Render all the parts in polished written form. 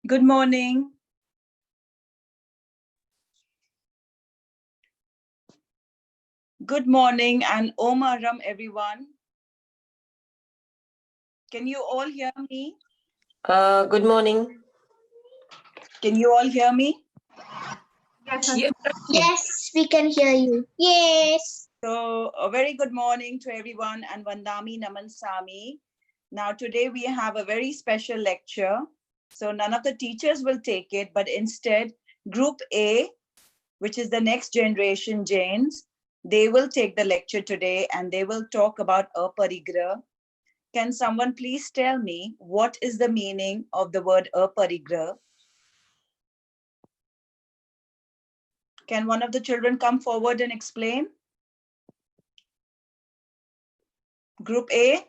Good morning. Good morning and Om Aram, everyone. Can you all hear me? Good morning. Can you all hear me? Yes. Yes, we can hear you. Yes. So a very good morning to everyone and Vandami Namansami. Now today we have a very special lecture. So none of the teachers will take it, but instead Group A, which is the next generation Jains, they will take the lecture today and they will talk about aparigrah. Can someone please tell me what is the meaning of the word aparigrah? Can one of the children come forward and explain? Group A?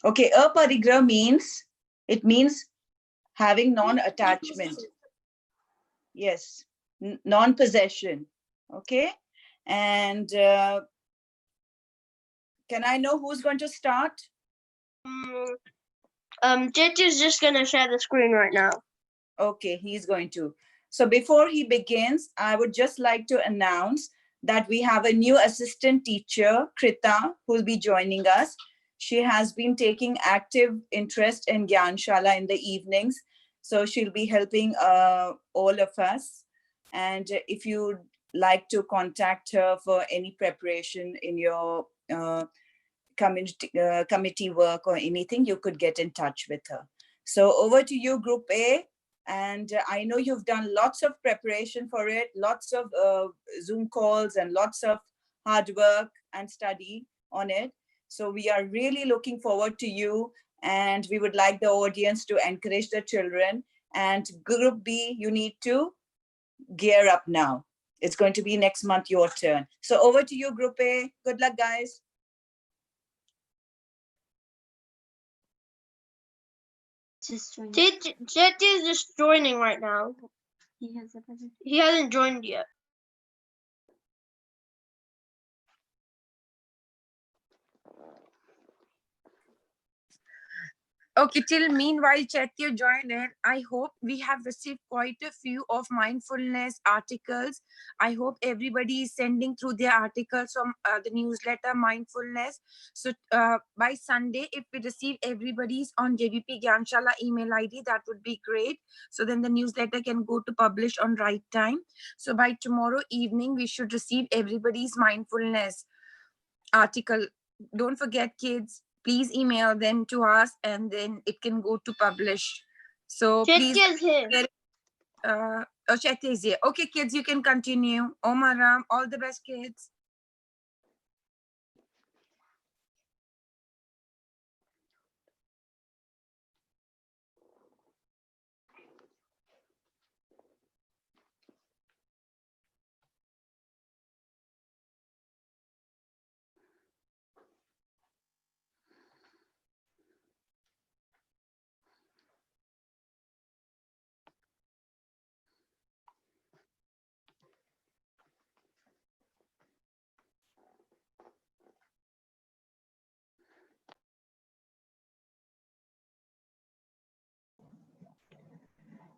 Okay, aparigrah means having non-attachment. Yes, non-possession. Okay, and can I know who's going to start? Titi is just gonna share the screen right now. Okay, he's going to. So before he begins, I would just like to announce that we have a new assistant teacher, Krita, who will be joining us. She has been taking active interest in Gyanshala in the evenings. So she'll be helping all of us. And if you'd like to contact her for any preparation in your committee work or anything, you could get in touch with her. So over to you, Group A. And I know you've done lots of preparation for it, lots of Zoom calls and lots of hard work and study on it. So we are really looking forward to you, and we would like the audience to encourage the children. And Group B, you need to gear up now. It's going to be next month, your turn. So over to you, Group A. Good luck, guys. Titi is just joining right now. He hasn't joined yet. Okay, till meanwhile, Chaitya join in. I hope we have received quite a few of mindfulness articles. I hope everybody is sending through their articles from the newsletter Mindfulness. So by Sunday, if we receive everybody's on JVP Gyanshala email ID, that would be great. So then the newsletter can go to publish on right time. So by tomorrow evening, we should receive everybody's mindfulness article. Don't forget, kids, please email them to us and then it can go to publish. So please. Is here. Chaitya is here. Okay, kids, you can continue. Om Aram, all the best, kids.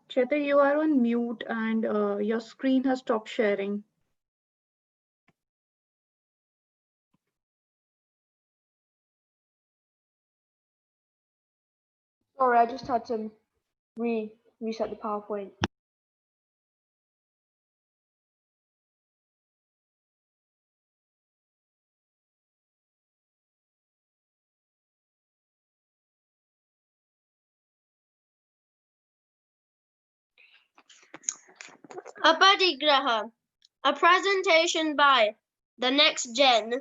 Chaitya, you are on mute and your screen has stopped sharing. Sorry, I just had to reset the PowerPoint. Aparigraha, a presentation by the next gen.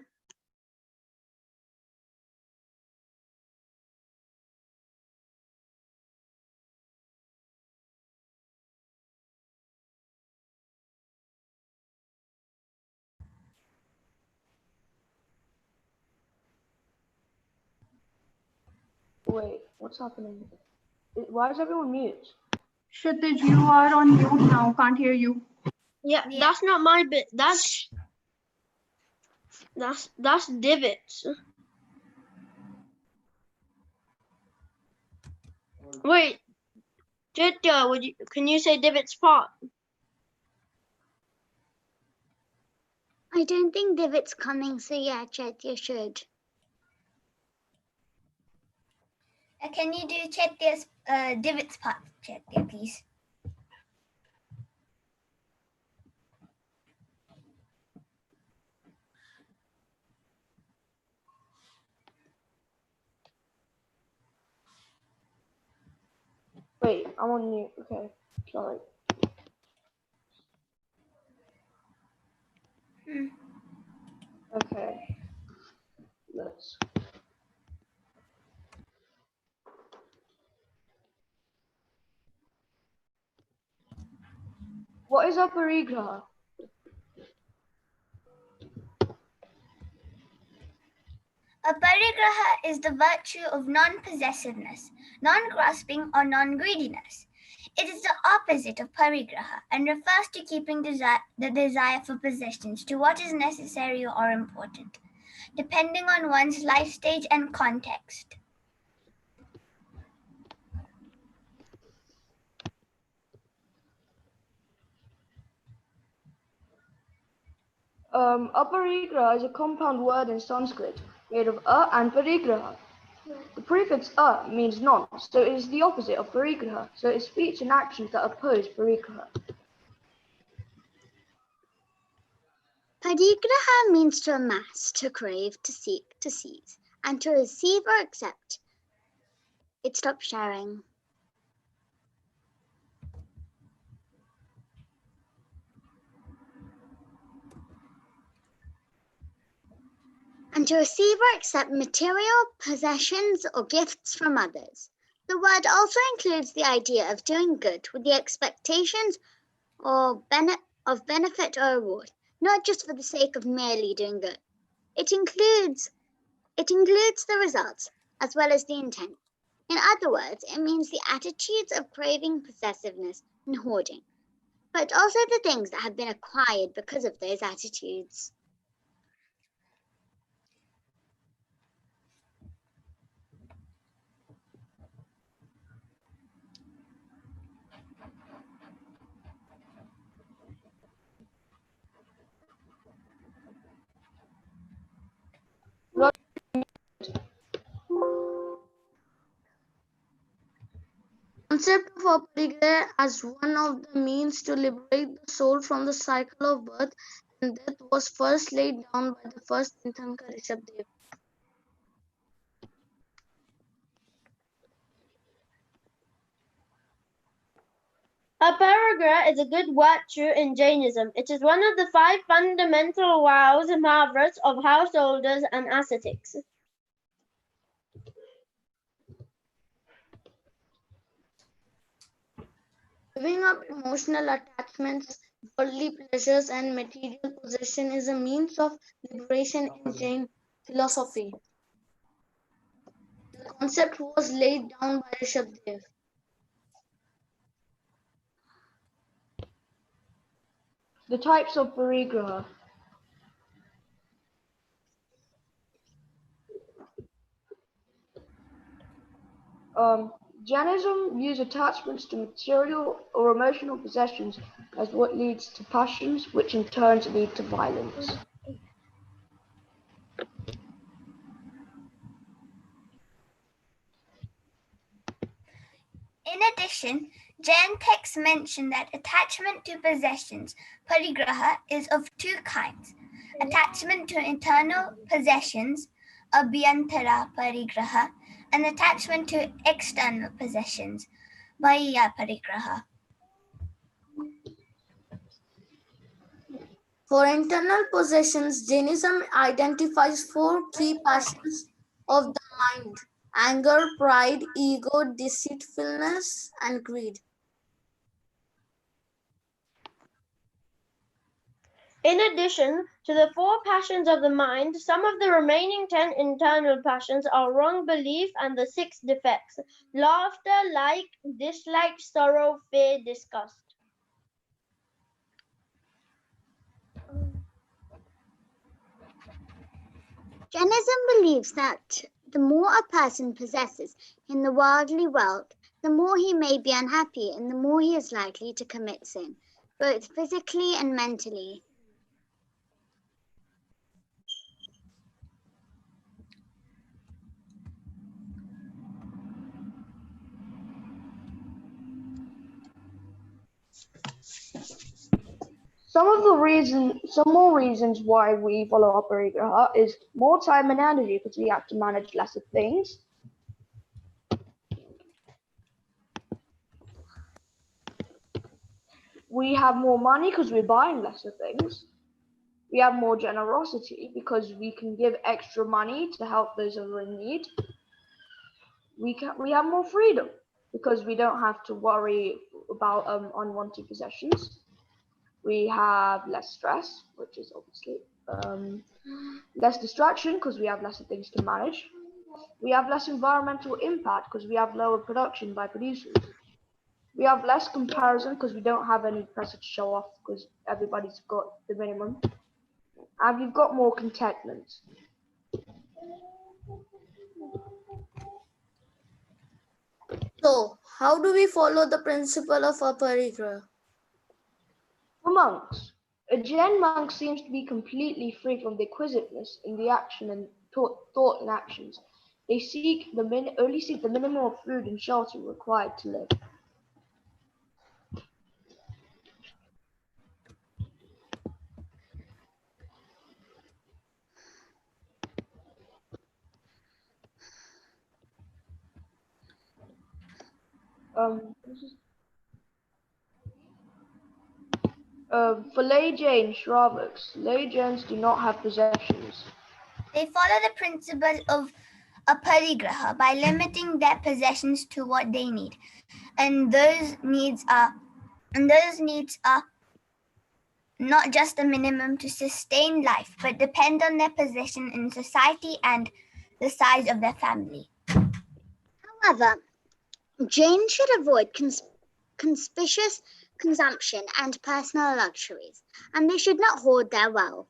Wait, what's happening? Why is everyone mute? Kshitij, you are on mute now. Can't hear you. Yeah, that's not my bit. That's divots. Wait, Chaitya, can you say Divot's part? I don't think Divot's coming, so yeah, Chaitya should. Can you do Chaitya's Divot's part, Chaitya, please? Wait, I'm on mute. Okay, sorry. Okay, let's. What is aparigraha? Aparigraha is the virtue of non-possessiveness, non-grasping or non-greediness. It is the opposite of parigraha and refers to keeping the desire for possessions to what is necessary or important, depending on one's life stage and context. Aparigraha is a compound word in Sanskrit made of and parigraha. The prefix means non, so it is the opposite of parigraha. So it's speech and actions that oppose parigraha. Parigraha means to amass, to crave, to seek, to seize, and to receive or accept. It stops sharing. And to receive or accept material, possessions, or gifts from others. The word also includes the idea of doing good with the expectations or of benefit or reward, not just for the sake of merely doing good. It includes the results as well as the intent. In other words, it means the attitudes of craving, possessiveness, and hoarding, but also the things that have been acquired because of those attitudes. Concept of aparigraha as one of the means to liberate the soul from the cycle of birth and death was first laid down by the first Tirthankar Rishabhdev. Aparigraha is a good virtue in Jainism. It is one of the 5 fundamental vows and mahavrats of householders and ascetics. Giving up emotional attachments, worldly pleasures, and material possession is a means of liberation in Jain philosophy. The concept was laid down by Rishabhdev. The types of parigraha. Jainism views attachments to material or emotional possessions as what leads to passions, which in turn lead to violence. In addition, Jain texts mention that attachment to possessions, parigraha, is of 2 kinds. Attachment to internal possessions, abhyantara parigraha, and attachment to external possessions, bahya parigraha. For internal possessions, Jainism identifies 4 key passions of the mind: anger, pride, ego, deceitfulness, and greed. In addition to the 4 passions of the mind, some of the remaining 10 internal passions are wrong belief and the 6 defects: laughter, like, dislike, sorrow, fear, disgust. Jainism believes that the more a person possesses in the worldly world, the more he may be unhappy and the more he is likely to commit sin, both physically and mentally. Some more reasons why we follow Aparigraha is more time and energy because we have to manage lesser things. We have more money because we're buying lesser things. We have more generosity because we can give extra money to help those who are in need. We have more freedom because we don't have to worry about unwanted possessions. We have less stress, which is obviously less distraction because we have lesser things to manage. We have less environmental impact because we have lower production by producers. We have less comparison because we don't have any pressure to show off because everybody's got the minimum. And we've got more contentment. So, how do we follow the principle of aparigraha? For monks, a Jain monk seems to be completely free from the acquisitiveness in the action and thought and actions. They only seek the minimum of food and shelter required to live. For lay Jain Shravaks, lay Jains do not have possessions. They follow the principle of aparigraha by limiting their possessions to what they need, and those needs are not just the minimum to sustain life, but depend on their position in society and the size of their family. However, Jains should avoid conspicuous consumption and personal luxuries, and they should not hoard their wealth.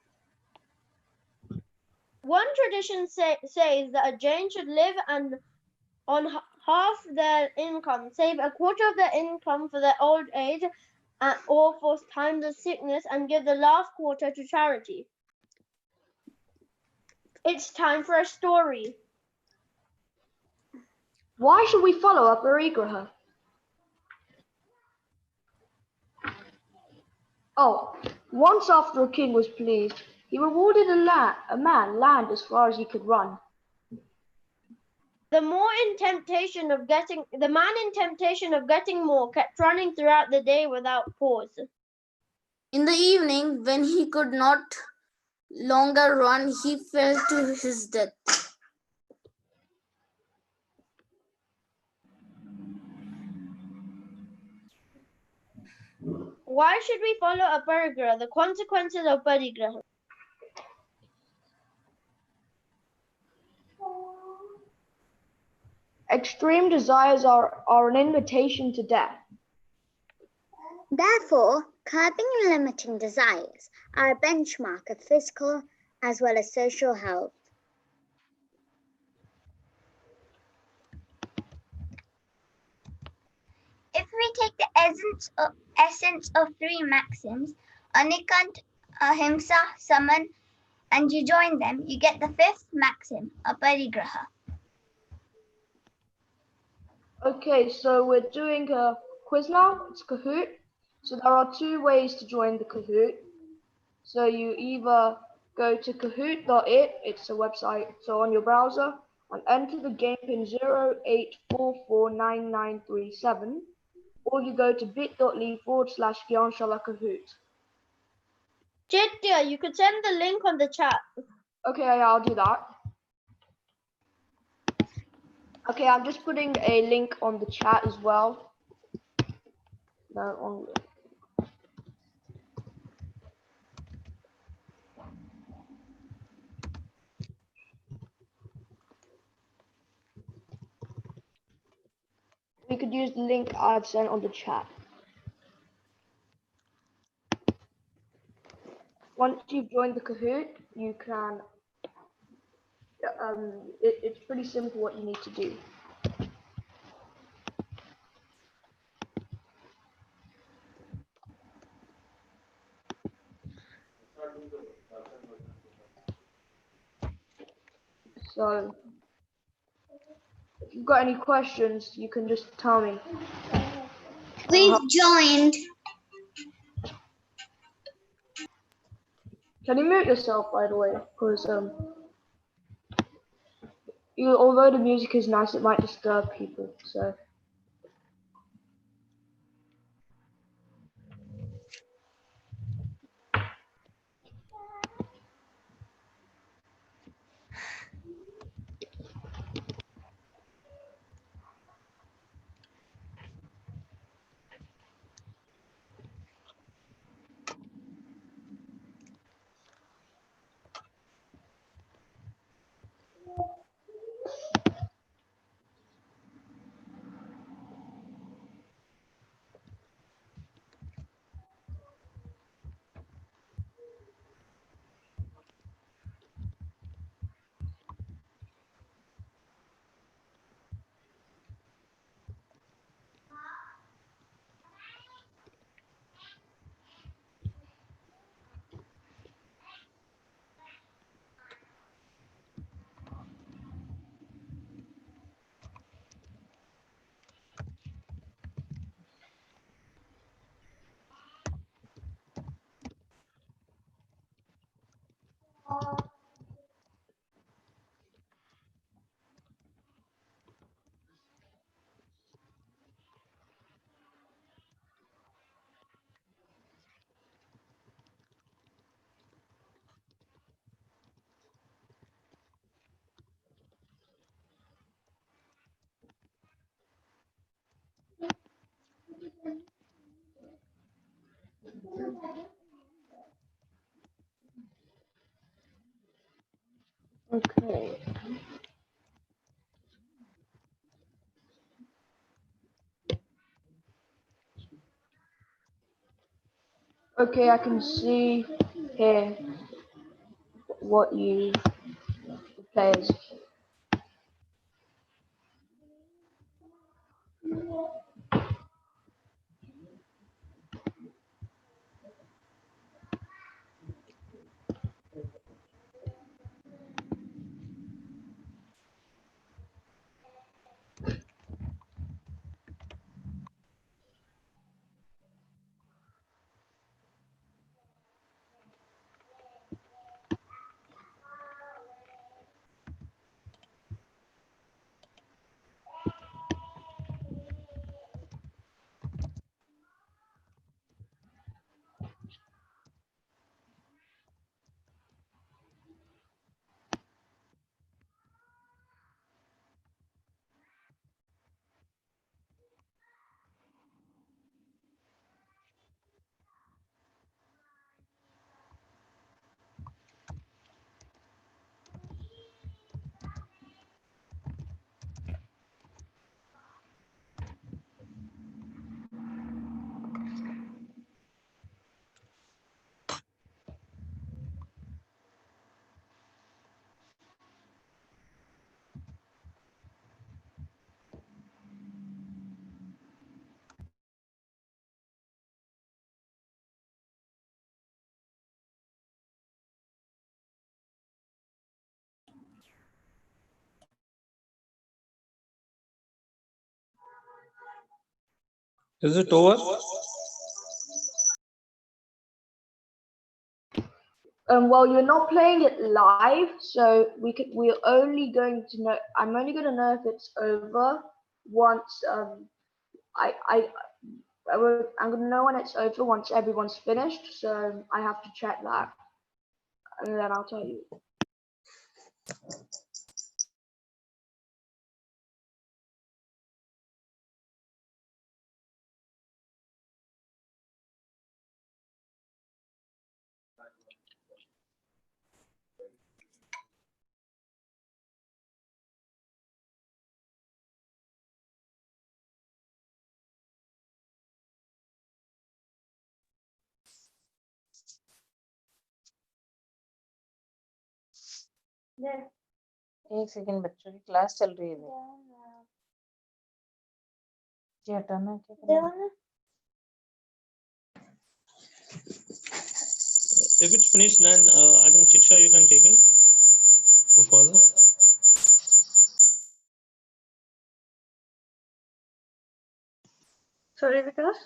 One tradition says that a Jain should live on half their income, save a quarter of their income for their old age or for times of sickness, and give the last quarter to charity. It's time for a story. Why should we follow Aparigraha? Oh, once after a king was pleased, he rewarded a man land as far as he could run. The man in temptation of getting more kept running throughout the day without pause. In the evening, when he could not longer run, he fell to his death. Why should we follow aparigraha? The consequences of aparigraha. Extreme desires are an invitation to death. Therefore, curbing and limiting desires are a benchmark of physical as well as social health. If we take the essence of three maxims, Anikant, Ahimsa, Saman, and you join them, you get the fifth maxim, aparigraha. Okay, so we're doing a quiz now. It's Kahoot. So there are two ways to join the Kahoot. So you either go to kahoot.it, it's a website, so on your browser, and enter the game pin 08449937, or you go to bit.ly/Gyanshala Kahoot. Chitya, you could send the link on the chat. Okay, yeah, I'll do that. Okay, I'm just putting a link on the chat as well. No, on. You could use the link I've sent on the chat. Once you've joined the Kahoot, you can. It's pretty simple what you need to do. So if you've got any questions, you can just tell me. We've joined. Can you mute yourself, by the way? Because although the music is nice, it might disturb people. So. Okay. Okay, I can see here what the players. Is it over? Well, you're not playing it live, so we're only going to know. I'm only going to know if it's over once I'm going to know when it's over once everyone's finished. So I have to check that, and then I'll tell you. एक second बच्चों की class चल रही है जी हटाना क्या करना If it's finished, then I think Shiksha, you can take it. Go further. Sorry, Vikas?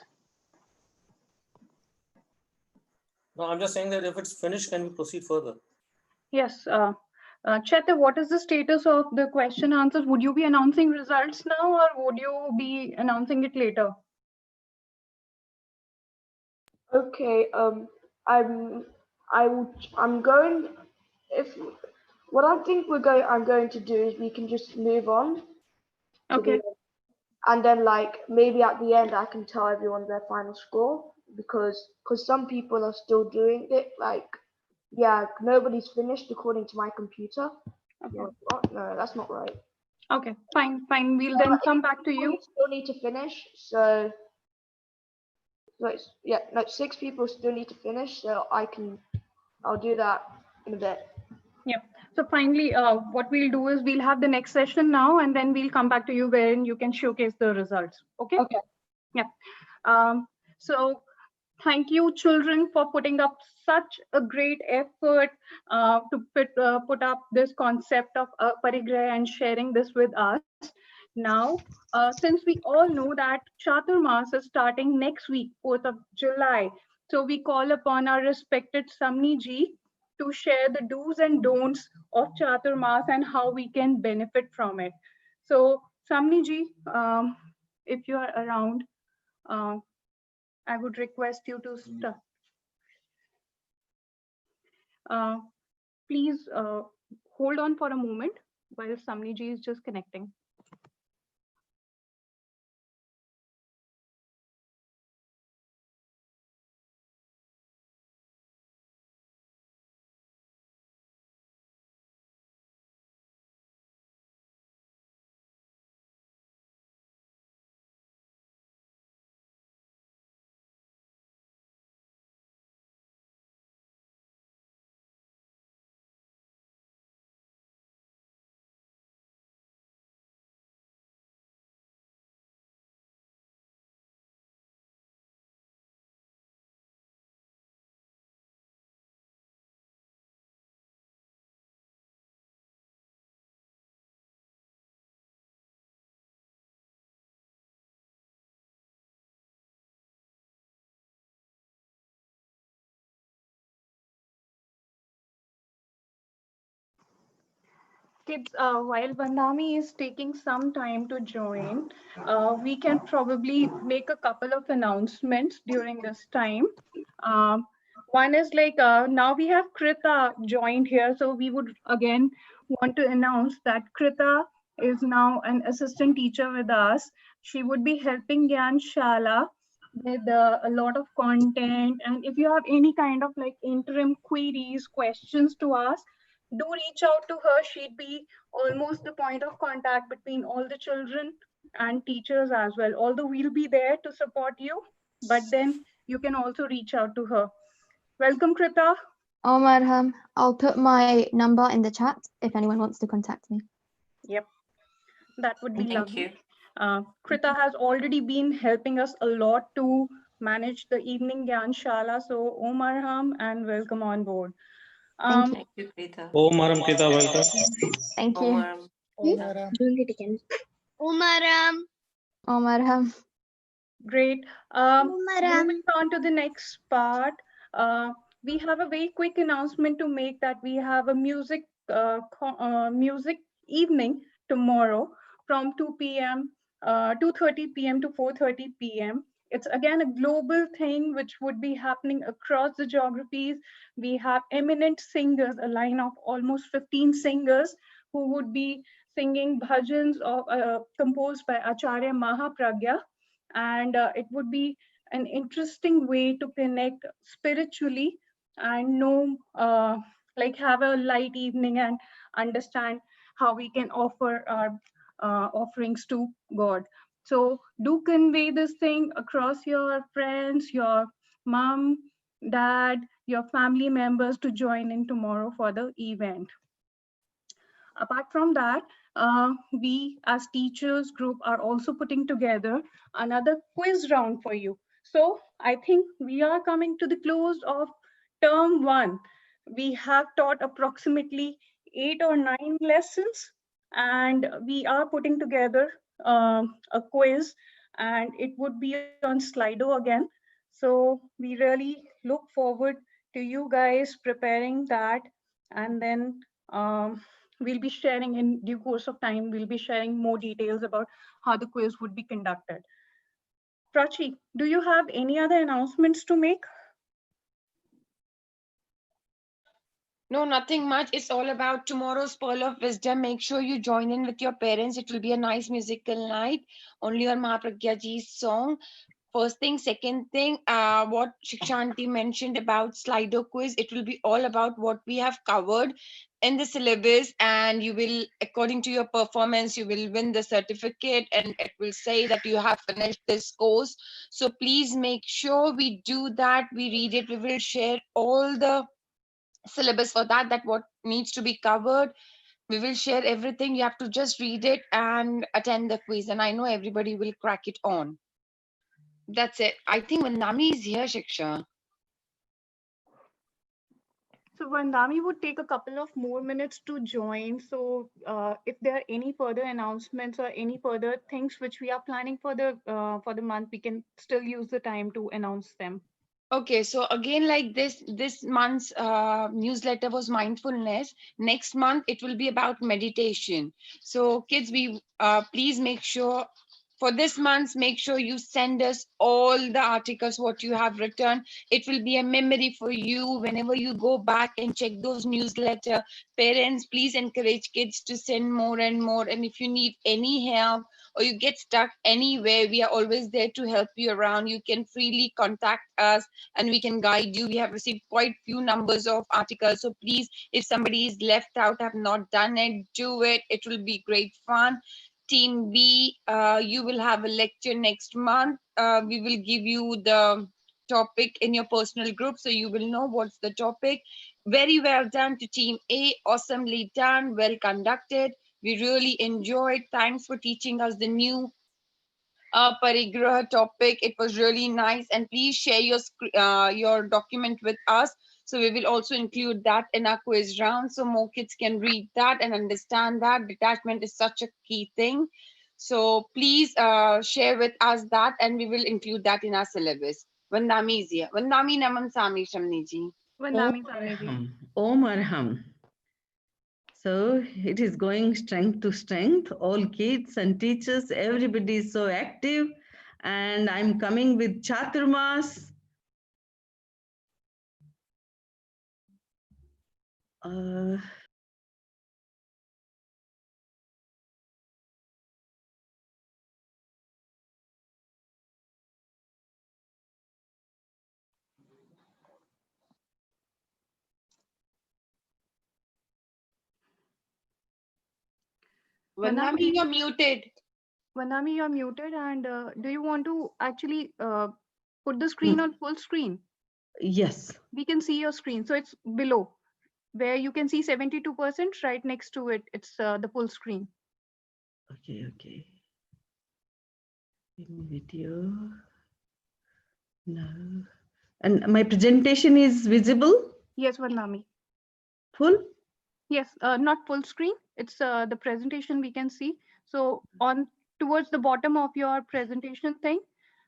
No, I'm just saying that if it's finished, can we proceed further? Yes. Chetha, what is the status of the question answers? Would you be announcing results now, or would you be announcing it later? Okay. I'm going. If what I think I'm going to do is we can just move on to Okay. and then like maybe at the end I can tell everyone their final score because some people are still doing it. Like, yeah, nobody's finished according to my computer. Okay. What? No, that's not right. Okay. Fine. Fine. We'll then come back to you. We still need to finish. So yeah, no, 6 people still need to finish. So I'll do that in a bit. Yeah. So finally, what we'll do is we'll have the next session now, and then we'll come back to you wherein you can showcase the results. Okay. Okay. Yeah. So thank you, children, for putting up such a great effort to put up this concept of parigrah and sharing this with us. Now, since we all know that Chaturmas is starting next week, 4th of July, so we call upon our respected Samni ji to share the do's and don'ts of Chaturmas and how we can benefit from it. So, Samni ji, if you are around, uh, I would request you to start. Please hold on for a moment while Samni ji is just connecting. Kids, while Vandami is taking some time to join, we can probably make a couple of announcements during this time. One is like now we have Krita joined here, so we would again want to announce that Krita is now an assistant teacher with us. She would be helping Gyanshala with a lot of content, and if you have any kind of like interim queries, questions to ask, do reach out to her. She'd be almost the point of contact between all the children and teachers as well. Although we'll be there to support you, but then you can also reach out to her. Welcome, Krita. Oh, Marham, I'll put my number in the chat if anyone wants to contact me. Yep, that would be Thank lovely. you. Krita has already been helping us a lot to manage the evening Gyanshala. So, Marham, and welcome on board. Thank you, Krita. Oh, Maram Krita, welcome. Thank you. Umaram. Oh, Marham. Great. Moving on to the next part, we have a very quick announcement to make that we have a music evening tomorrow from 2 p.m. 2:30 p.m. to 4:30 p.m. It's again a global thing which would be happening across the geographies. We have eminent singers, a line of almost 15 singers who would be singing bhajans composed by Acharya Mahapragya. And it would be an interesting way to connect spiritually and know, like have a light evening and understand how we can offer our offerings to God. So do convey this thing across your friends, your mom, dad, your family members to join in tomorrow for the event. Apart from that, we as teachers group are also putting together another quiz round for you. So I think we are coming to the close of term 1. We have taught approximately 8 or 9 lessons, and we are putting together a quiz, and it would be on Slido again. So we really look forward to you guys preparing that, and then we'll be sharing in due course of time, we'll be sharing more details about how the quiz would be conducted. Prachi, do you have any other announcements to make? No, nothing much. It's all about tomorrow's Pearl of Wisdom. Make sure you join in with your parents. It will be a nice musical night, only on Mahapragya Ji's song. First thing. Second thing, what Shikshanti mentioned about Slido quiz, it will be all about what we have covered in the syllabus, and you will, according to your performance, you will win the certificate, and it will say that you have finished this course. So please make sure we do that. We read it. We will share all the syllabus for that what needs to be covered. We will share everything. You have to just read it and attend the quiz, and I know everybody will crack it on. That's it. I think Vandami is here, Shiksha. So Vandami would take a couple of more minutes to join. So if there are any further announcements or any further things which we are planning for the month, we can still use the time to announce them. Okay, so again, like this month's newsletter was mindfulness. Next month it will be about meditation. So kids, we please make sure for this month, make sure you send us all the articles what you have written. It will be a memory for you whenever you go back and check those newsletter. Parents, please encourage kids to send more and more, and if you need any help or you get stuck anywhere, we are always there to help you around. You can freely contact us and we can guide you. We have received quite few numbers of articles, so please, if somebody is left out, have not done it, do it. It will be great fun. Team B, you will have a lecture next month. We will give you the topic in your personal group, so you will know what's the topic. Very well done to Team A, awesomely done, well conducted. We really enjoyed. Thanks for teaching us the new parigraha topic. It was really nice, and please share your document with us. So we will also include that in our quiz round, so more kids can read that and understand that detachment is such a key thing. So please share with us that, and we will include that in our syllabus. Vandami is here. Vandami Naman Sami Shamniji. Vandami Samiji. Om Arham. So it is going strength to strength. All kids and teachers, everybody is so active. And I'm coming with Chaturmas. Vandami, you're muted. Vandami, you're muted, and do you want to actually put the screen on full screen? Yes. We can see your screen. So it's below where you can see 72%, right next to it. It's the full screen. Okay. Video. No. And my presentation is visible? Yes, Vandami. Full? Yes, not full screen. It's the presentation we can see. So on towards the bottom of your presentation thing,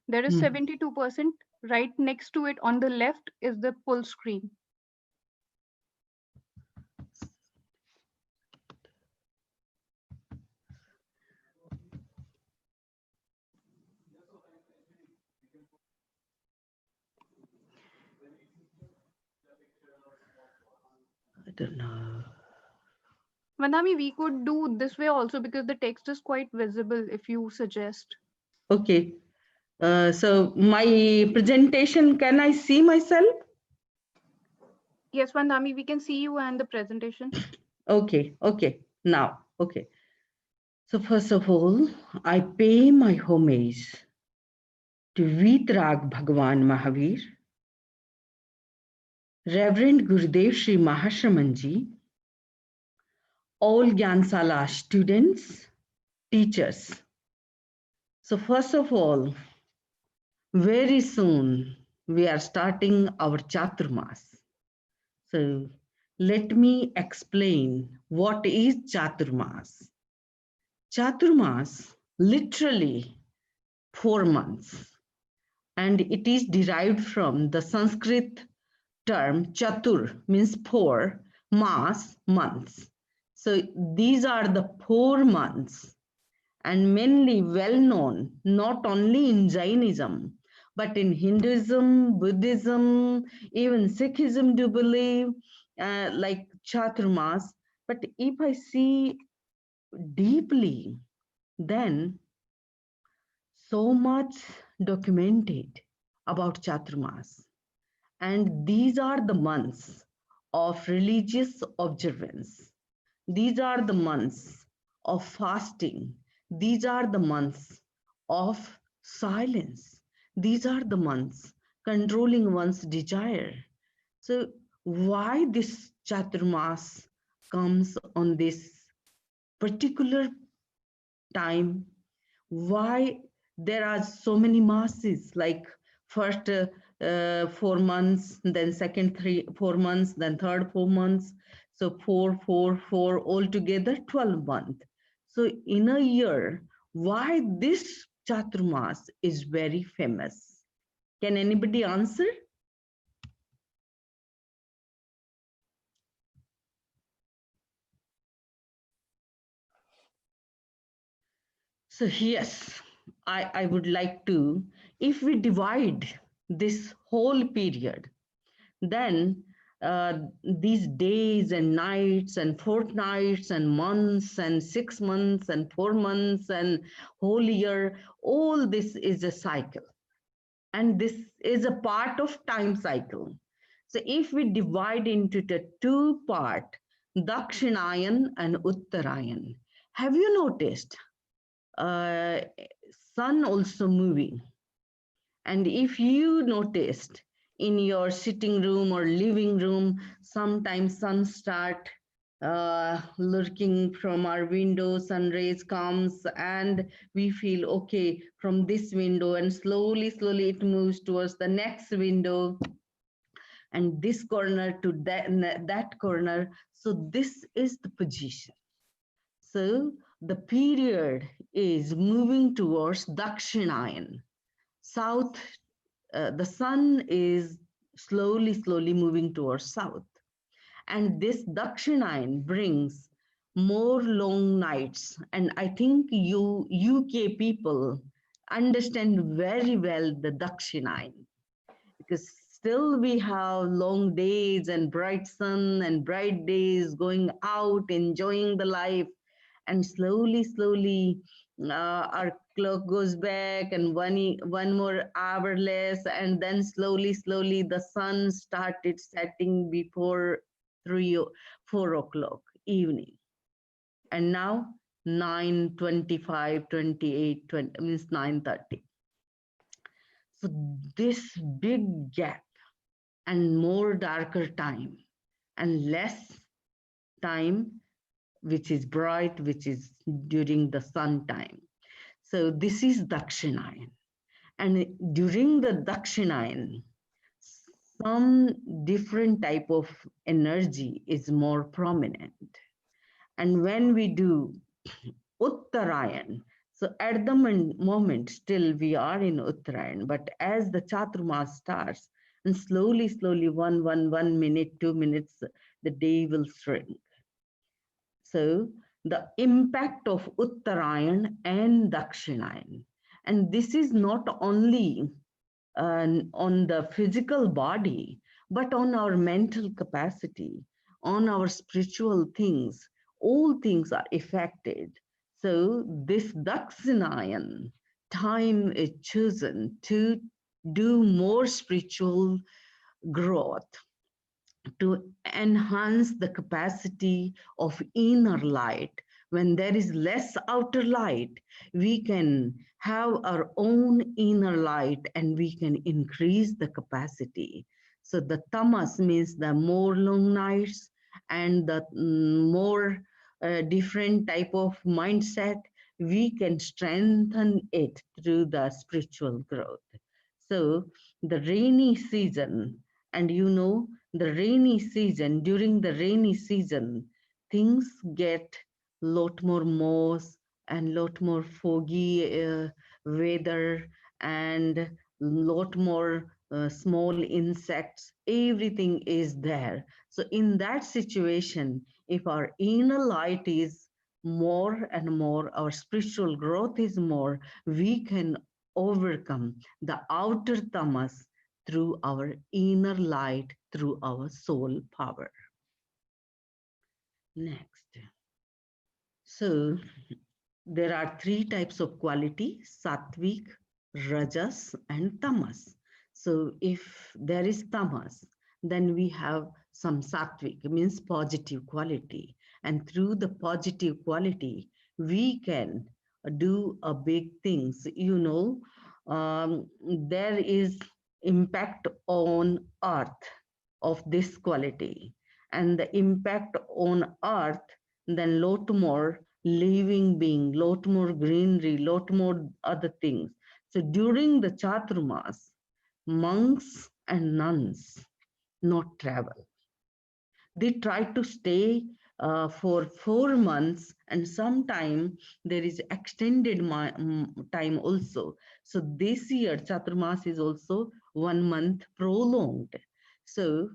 there is 72%. Right next to it on the left is the full screen. I don't know. Vandami, we could do this way also because the text is quite visible if you suggest. Okay. So my presentation, can I see myself? Yes, Vandami, we can see you and the presentation. Okay. Now, okay. So first of all, I pay my homage to Vitrag Bhagwan Mahavir, Reverend Gurudev Sri Mahashramanji, all Gyanshala students, teachers. So first of all, very soon we are starting our Chaturmas. So let me explain what is Chaturmas. Chaturmas literally 4 months. And it is derived from the Sanskrit term chatur, means 4, mas, months. So these are the 4 months, and mainly well known not only in Jainism, but in Hinduism, Buddhism, even Sikhism do believe, like Chaturmas. But if I see deeply, then so much documented about Chaturmas. And these are the months of religious observance. These are the months of fasting. These are the months of silence. These are the months controlling one's desire. So why this Chaturmas comes on this particular time? Why there are so many masses, like first 4 months, then second 4 months, then third 4 months, so 4 4 4 altogether 12 months. So in a year, why this Chaturmas is very famous? Can anybody answer? So yes, I would like to, if we divide this whole period, then these days and nights and fortnights and months and 6 months and 4 months and whole year, all this is a cycle. And this is a part of time cycle. So if we divide into the 2 part, Dakshinayan and Uttarayan, have you noticed uh, sun also moving? And if you noticed in your sitting room or living room, sometimes sun start lurking from our window, sun rays comes and we feel okay from this window, and slowly it moves towards the next window and this corner to that corner. So this is the position. So the period is moving towards Dakshinayan, south. The sun is slowly moving towards south. And this Dakshinayan brings more long nights. And I think you UK people understand very well the Dakshinayan, because still we have long days and bright sun and bright days, going out, enjoying the life, and slowly our clock goes back and one more hour less, and then slowly the sun started setting before 4 o'clock evening, and now 9:25, 28, 20 means 9:30. So this big gap and more darker time and less time which is bright, which is during the sun time. So this is Dakshinayan. And during the Dakshinayan, some different type of energy is more prominent. And when we do Uttarayan, so at the moment, still we are in Uttarayan, but as the Chaturmas starts, and slowly, 1 minute, 2 minutes, the day will shrink. So the impact of Uttarayan and Dakshinayan. And this is not only on the physical body, but on our mental capacity, on our spiritual things. All things are affected. So this Dakshinayan time is chosen to do more spiritual growth, to enhance the capacity of inner light. When there is less outer light, we can have our own inner light and we can increase the capacity. So the tamas means the more long nights and the more different type of mindset, we can strengthen it through the spiritual growth. So the rainy season, and the rainy season, during the rainy season, things get lot more moss and lot more foggy weather, and lot more small insects. Everything is there. So in that situation, if our inner light is more and more, our spiritual growth is more, we can overcome the outer tamas through our inner light, through our soul power. Next. So there are three types of quality: sattvic, rajas, and tamas. So if there is tamas, then we have some sattvic, means positive quality. And through the positive quality, we can do a big things. You know, there is impact on earth of this quality, and the impact on earth, then lot more living being, lot more greenery, lot more other things. So during the Chaturmas, monks and nuns not travel. They try to stay for 4 months, and sometime there is extended time also. So this year Chaturmas is also 1 month prolonged. So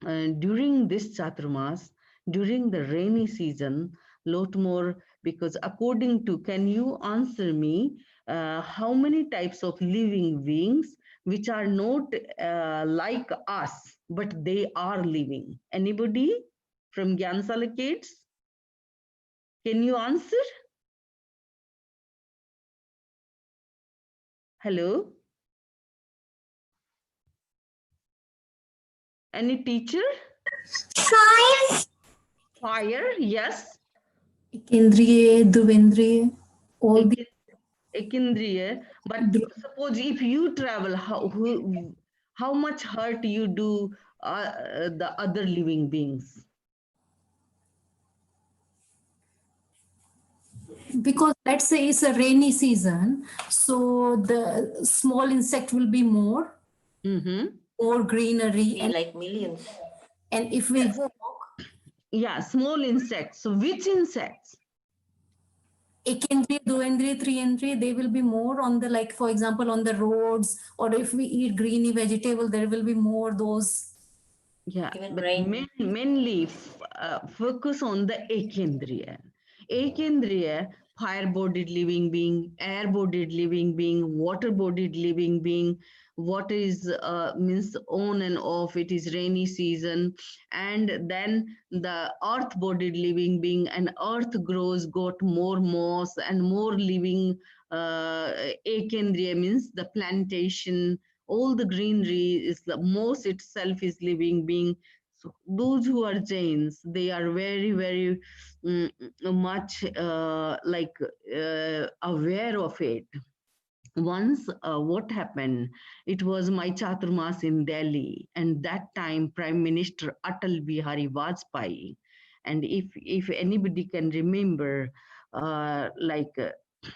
during this Chaturmas, during the rainy season, lot more, because according to, can you answer me, how many types of living beings which are not like us, but they are living? Anybody from Gyanshala kids? Can you answer? Hello? Any teacher? Fire. Fire, yes. Kendriye, Dhuvendriye, all the Ekindriya, but suppose if you travel, how much hurt you do the other living beings? because let's say it's a rainy season, so the small insect will be more, more greenery, and like millions. And if we go, Yeah, small insects. So which insects? Ekindriye, Duvendriye, Triyendriye, they will be more on the, like, for example, on the roads, or if we eat greeny vegetable, there will be more those. Yeah, but mainly focus on the Ekindriya. Ekindriya, fire-bodied living being, air-bodied living being, water-bodied living being. What is means on and off, it is rainy season, and then the earth-bodied living being, and earth grows, got more moss and more living. Ekindriya means the plantation, all the greenery is the moss itself is living being. So those who are Jains, they are very, very much like aware of it. Once what happened, it was my Chaturmas in Delhi, and that time Prime Minister Atal Bihari Vajpayee, and if anybody can remember, like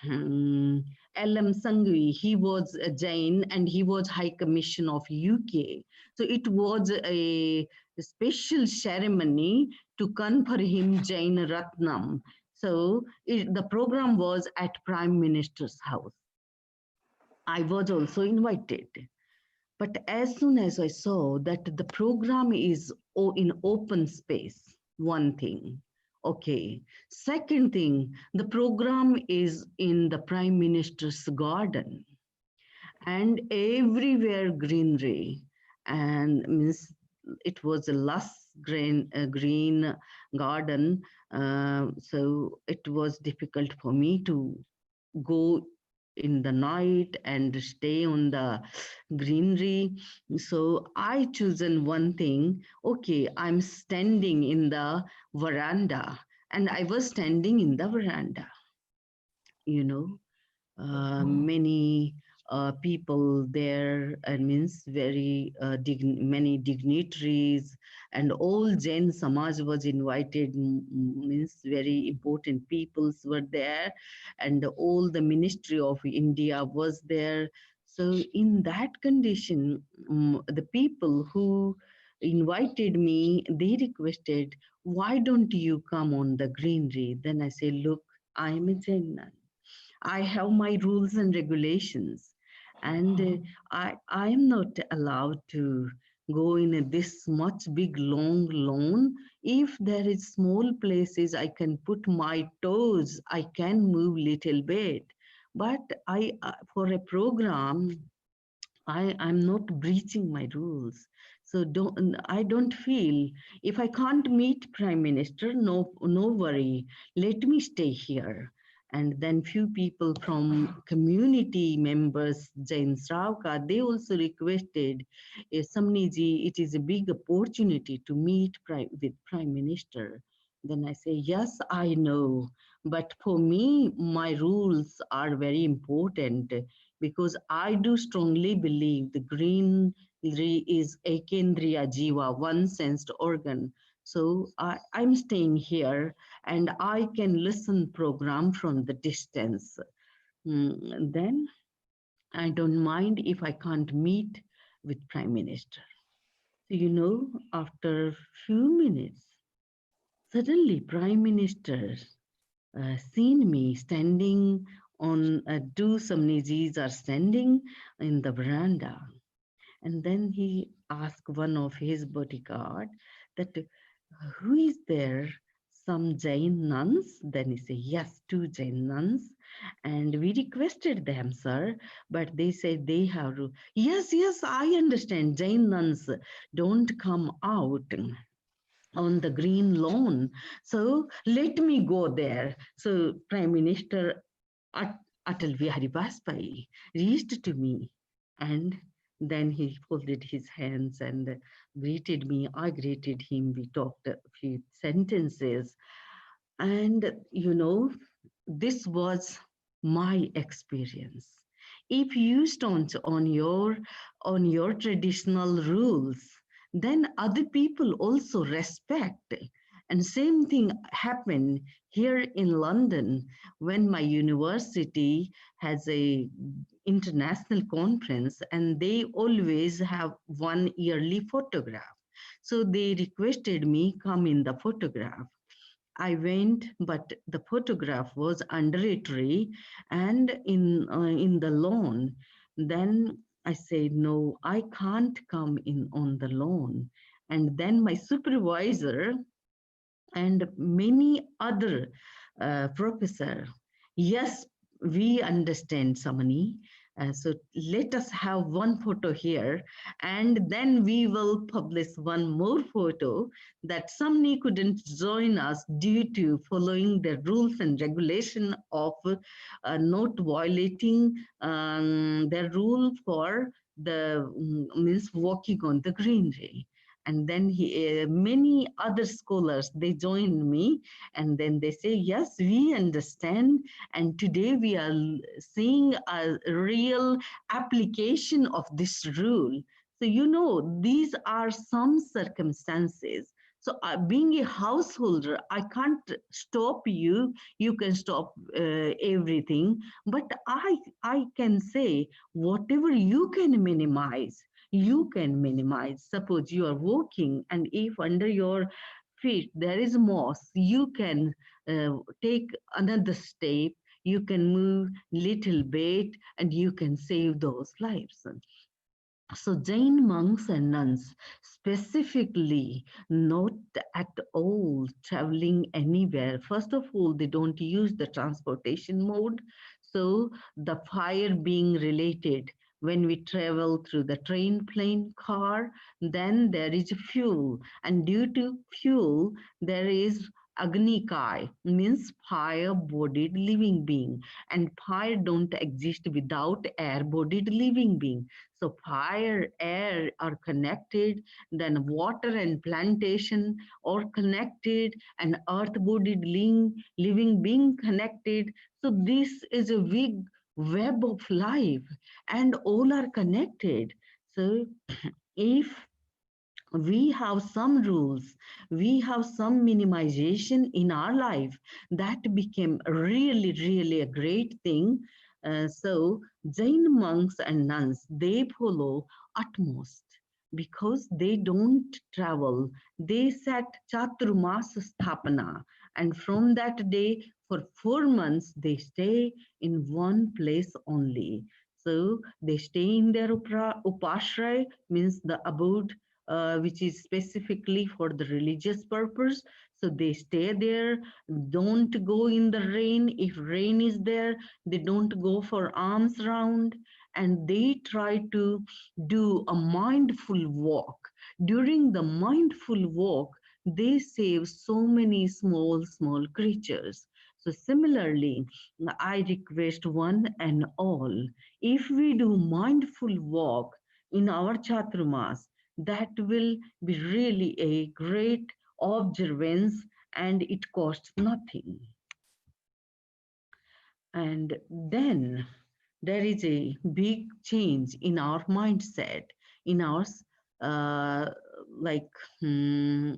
L.M. Sanghvi, he was a Jain and he was High Commission of UK. So it was a special ceremony to confer him Jain Ratnam. So the program was at Prime Minister's house. I was also invited. But as soon as I saw that the program is in open space, one thing. Okay. Second thing, the program is in the Prime Minister's garden, and everywhere greenery, and means it was a lush green garden. So it was difficult for me to go in the night and stay on the greenery. So I chosen one thing. Okay, I'm standing in the veranda, and I was standing in the veranda. You know, many people there, and means very many dignitaries, and all Jain Samaj was invited, means very important peoples were there, and all the Ministry of India was there. So in that condition, the people who invited me, they requested, why don't you come on the greenery? Then I say, look, I am a Jain nun. I have my rules and regulations, and I am not allowed to go in this much big long lawn. If there is small places I can put my toes, I can move little bit. But I for a program I'm not breaching my rules. So I don't feel if I can't meet Prime Minister, no worry. Let me stay here. And then few people from community members, Jain Sravka, they also requested, Samniji, it is a big opportunity to meet with Prime Minister. Then I say, yes, I know. But for me, my rules are very important because I do strongly believe the greenery is Ekendriya Jiva, one sensed organ. So I'm staying here and I can listen program from the distance. Then I don't mind if I can't meet with Prime Minister. So, after few minutes, suddenly Prime Minister seen me standing on two Samnijis are standing in the veranda. And then he asked one of his bodyguard that who is there? Some Jain nuns? Then he said, yes, two Jain nuns. And we requested them, sir, but they said they have to. Yes, yes, I understand. Jain nuns don't come out on the green lawn. So let me go there. So Prime Minister Atal Bihari Vajpayee reached to me and then he folded his hands and greeted me. I greeted him. We talked a few sentences. And, this was my experience. If you stand on your traditional rules, then other people also respect. And same thing happened here in London when my university has a international conference and they always have one yearly photograph. So they requested me come in the photograph. I went, but the photograph was under a tree and in the lawn. Then I said, no, I can't come in on the lawn. And then my supervisor and many other professor, yes, we understand, Samani. So let us have one photo here and then we will publish one more photo that Samni couldn't join us due to following the rules and regulation of not violating the rule for the means walking on the greenery. And then many other scholars, they joined me and then they say, yes, we understand. And today we are seeing a real application of this rule. So, these are some circumstances. So being a householder, I can't stop you. You can stop everything. But I can say, whatever you can minimize, you can minimize. Suppose you are walking and if under your feet there is moss, you can take another step, you can move little bit and you can save those lives. So Jain monks and nuns specifically not at all traveling anywhere. First of all, they don't use the transportation mode. So the fire being related when we travel through the train, plane, car, then there is fuel. And due to fuel, there is Agnikai, means fire-bodied living being. And fire don't exist without air-bodied living being. So fire, air are connected, then water and plantation are connected, and earth-bodied living being connected. So this is a big web of life and all are connected. So if we have some rules, we have some minimization in our life, that became really, really a great thing. So Jain monks and nuns, they follow utmost because they don't travel. They set Chaturmas Sthapana And from that day, for 4 months, they stay in one place only. So they stay in their upashray, means the abode, which is specifically for the religious purpose. So they stay there, don't go in the rain. If rain is there, they don't go for alms round, and they try to do a mindful walk. During the mindful walk, they save so many small creatures. So similarly, I request one and all, if we do mindful walk in our chaturmas, that will be really a great observance, and it costs nothing. And then there is a big change in our mindset, in our uh, like hmm,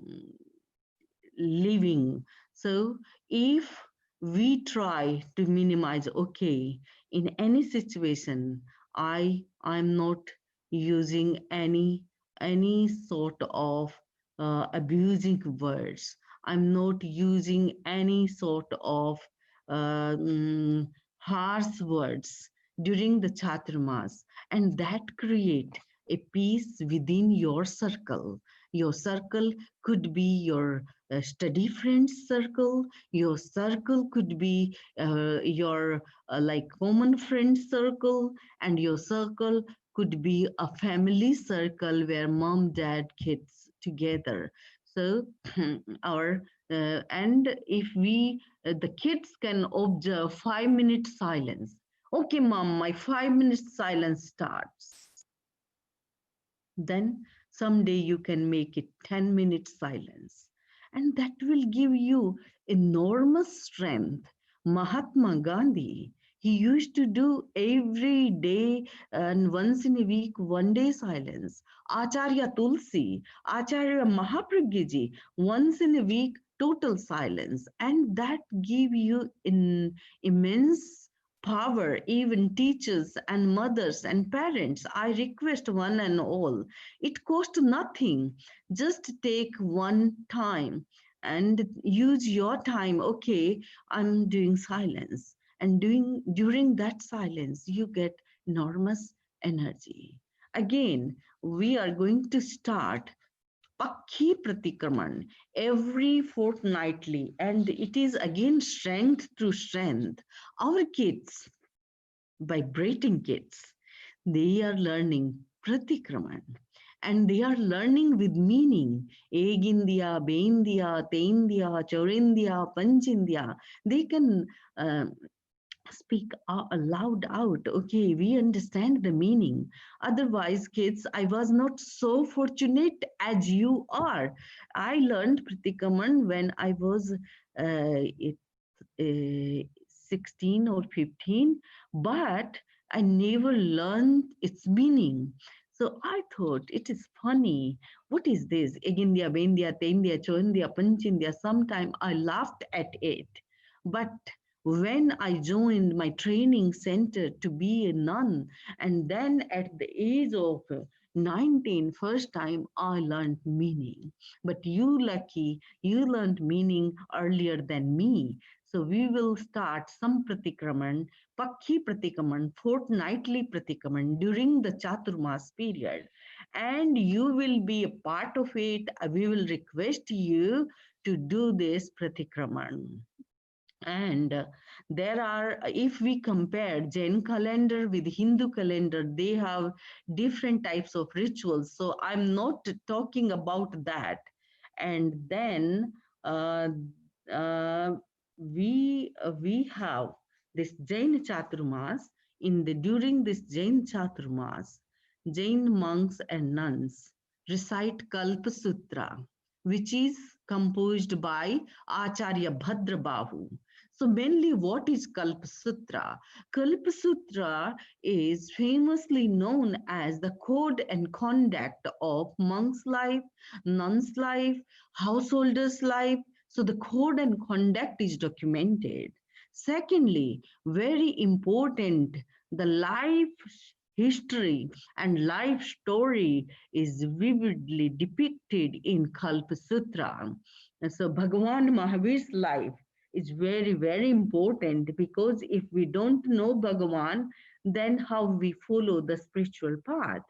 living. So if we try to minimize, okay, in any situation, I'm not using any sort of abusing words. I'm not using any sort of uh, mm, harsh words during the chaturmas, and that create a peace within your circle. Your circle could be your study friends circle. Your circle could be your like common friend circle, and your circle could be a family circle where mom, dad, kids together. So our and if we the kids can observe 5 minute silence. Okay, mom, my 5 minutes silence starts. Then someday you can make it 10 minutes silence, and that will give you enormous strength. Mahatma Gandhi, he used to do every day and once in a week 1 day silence. Acharya Tulsi, Acharya Mahapragya ji, once in a week total silence, and that give you immense power. Even teachers and mothers and parents, I request one and all, it costs nothing. Just take one time and use your time. Okay, I'm doing silence, and during that silence you get enormous energy. Again, we are going to start Pakhi Pratikraman every fortnightly, and it is again strength to strength. Our kids, vibrating kids, they are learning Pratikraman, and they are learning with meaning. Egindia, Beindia, Teindia, Chorindia, Panchindia. They can speak aloud out. Okay, we understand the meaning. Otherwise, kids, I was not so fortunate as you are. I learned Pratikaman when I was it, 16 or 15, but I never learned its meaning. So I thought it is funny. What is this? Egindia, Bendia, Tendia, Choindia, Panchindia. Sometime I laughed at it. But when I joined my training center to be a nun, and then at the age of 19, first time I learned meaning. But you lucky, you learned meaning earlier than me. So we will start some pratikraman, pakhi pratikraman, fortnightly pratikraman during the Chaturmas period. And you will be a part of it. We will request you to do this pratikraman. And there are, if we compare Jain calendar with Hindu calendar, they have different types of rituals. So I'm not talking about that. And then uh, uh, we have this Jain Chaturmas. During this Jain Chaturmas, Jain monks and nuns recite Kalpa Sutra, which is composed by Acharya Bhadrabahu. So mainly what is Kalpa Sutra? Kalpa Sutra is famously known as the code and conduct of monk's life, nun's life, householder's life. So the code and conduct is documented. Secondly, very important, the life history and life story is vividly depicted in Kalpa Sutra. And so Bhagavan Mahavir's life is very, very important, because if we don't know Bhagavan, then how we follow the spiritual path.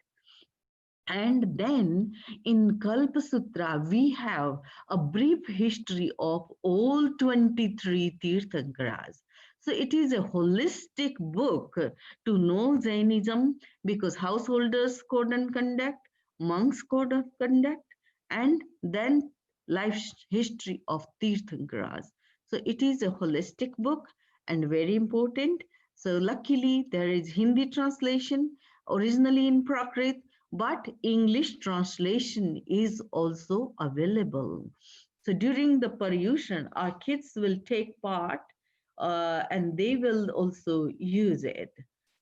And then in Kalpa Sutra, we have a brief history of all 23 Tirthankaras. So it is a holistic book to know Jainism, because householders' code and conduct, monks' code of conduct, and then life history of Tirthankaras. So it is a holistic book and very important. So luckily there is Hindi translation originally in Prakrit, but English translation is also available. So during the Paryushan, our kids will take part and they will also use it.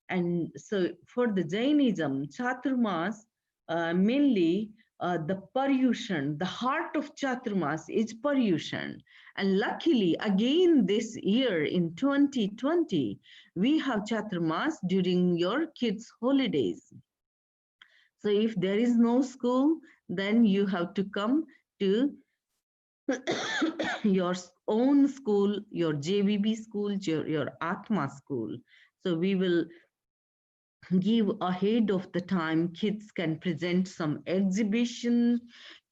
And so for the Jainism, Chaturmas, mainly the Paryushan, the heart of Chaturmas is Paryushan. And luckily, again this year in 2020, we have Chaturmas during your kids' holidays. So if there is no school, then you have to come to your own school, your JVB school, your Atma school. So we will give ahead of the time. Kids can present some exhibition,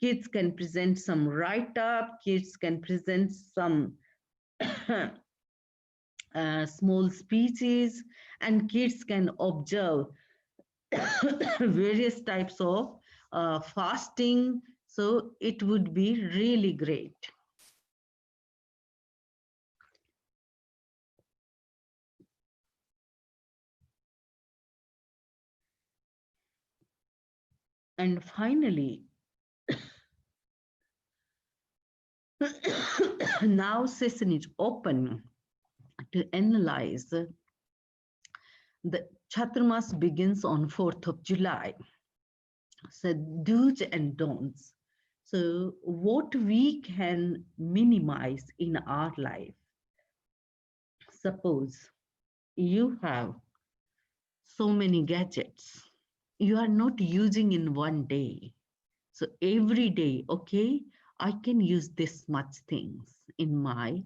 kids can present some write-up, kids can present some small speeches, and kids can observe various types of fasting. So it would be really great. And finally, now session is open to analyze. The Chaturmas begins on 4th of July. So do's and don'ts. So what we can minimize in our life. Suppose you have so many gadgets you are not using in one day. So every day, okay, I can use this much things in my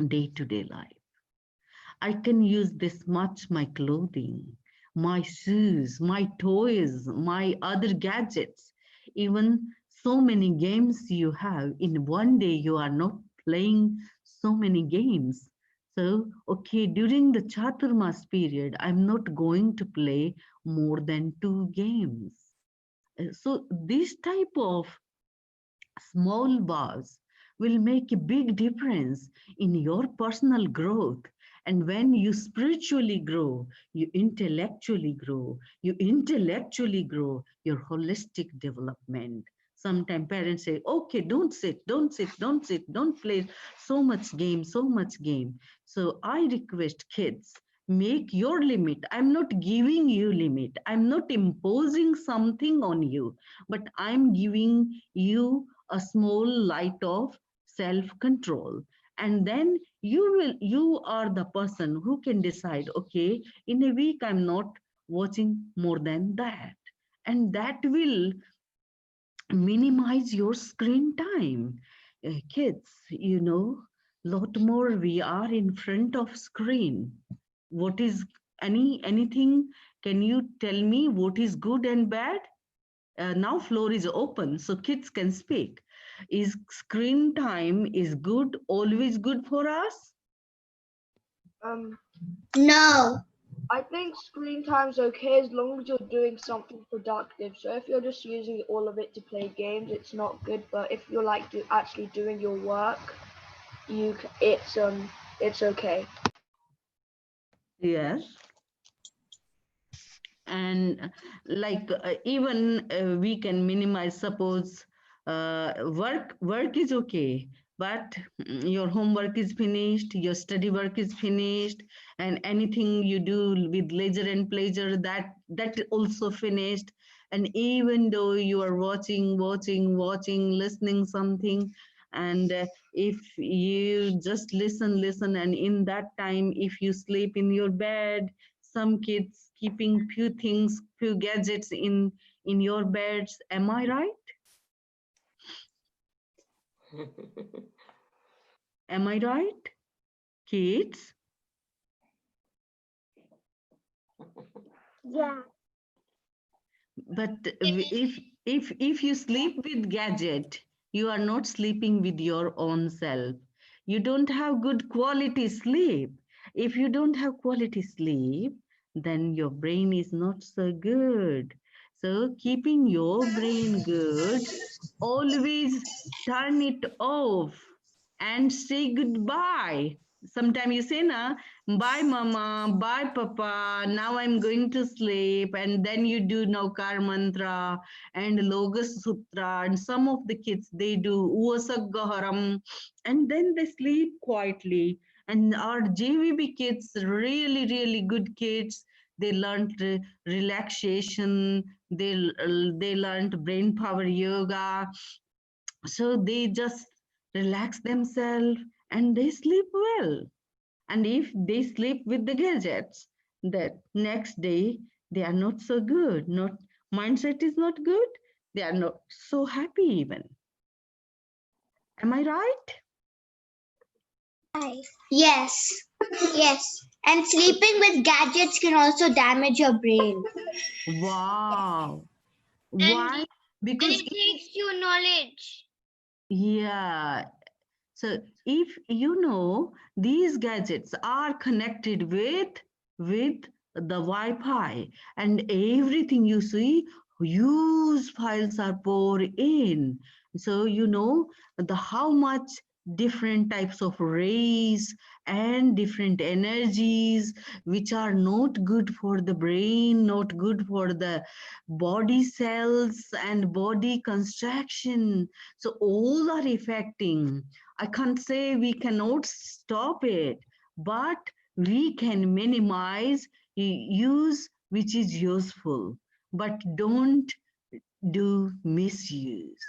day-to-day life. I can use this much my clothing, my shoes, my toys, my other gadgets, even so many games you have. In one day, you are not playing so many games. So, okay, during the Chaturmas period, I'm not going to play more than 2 games. So this type of small bars will make a big difference in your personal growth. And when you spiritually grow, you intellectually grow, your holistic development. Sometimes parents say, okay, don't sit, don't play so much game. So I request kids, make your limit. I'm not giving you limit. I'm not imposing something on you, but I'm giving you a small light of self-control. And then you are the person who can decide, okay, in a week I'm not watching more than that. And that will minimize your screen time. Kids, lot more we are in front of screen. What is anything? Can you tell me what is good and bad? Now floor is open, so kids can speak. Is screen time is good, always good for us? No. I think screen time's okay as long as you're doing something productive. So if you're just using all of it to play games, it's not good. But if you're like actually doing your work, it's okay. Yes. And like even we can minimize, suppose work is okay, but your homework is finished, your study work is finished, and anything you do with leisure and pleasure, that also finished. And even though you are watching, listening something, and if you just listen, and in that time if you sleep in your bed, some kids keeping few things, few gadgets in your beds. Am I right? Am I right, kids? Yeah. But if you sleep with gadget, you are not sleeping with your own self. You don't have good quality sleep. If you don't have quality sleep, then your brain is not so good. So keeping your brain good, always turn it off and say goodbye. Sometimes you say, na, bye mama, bye papa, now I'm going to sleep. And then you do Naukar mantra and Logus Sutra. And some of the kids, they do Uasagaharam. And then they sleep quietly. And our JVB kids, really, really good kids, they learned relaxation, they learned brain power yoga, so they just relax themselves and they sleep well. And if they sleep with the gadgets, that next day they are not so good, not mindset is not good, they are not so happy even. Am I right? Yes. Yes. And sleeping with gadgets can also damage your brain. Wow. And Why? Because it takes you knowledge. yeah. So if you know these gadgets are connected with the Wi-Fi and everything you see, huge files are poured in. So you know the how much different types of rays and different energies which are not good for the brain, not good for the body cells and body construction. So all are affecting. I can't say we cannot stop it, but we can minimize use which is useful, but don't do misuse.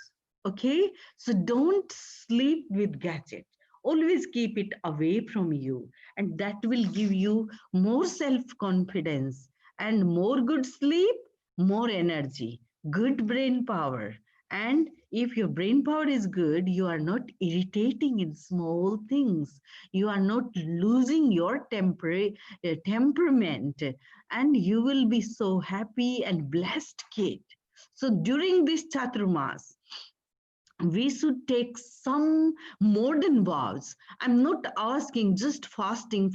Okay, so don't sleep with gadget. Always keep it away from you, and that will give you more self confidence and more good sleep, more energy, good brain power. And if your brain power is good, you are not irritating in small things, you are not losing your temperament, and you will be so happy and blessed kid. So during this Chaturmas, we should take some modern vows. I'm not asking just fasting,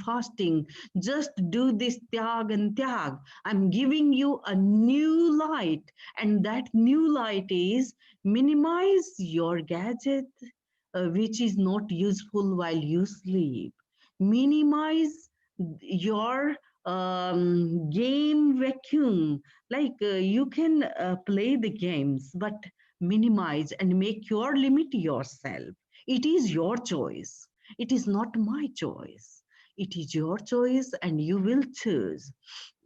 just do this tyag and tyag. I'm giving you a new light, and that new light is minimize your gadget, which is not useful while you sleep. Minimize your game vacuum. Like you can play the games, but minimize and make your limit yourself. It is your choice. It is not my choice. It is your choice, and you will choose.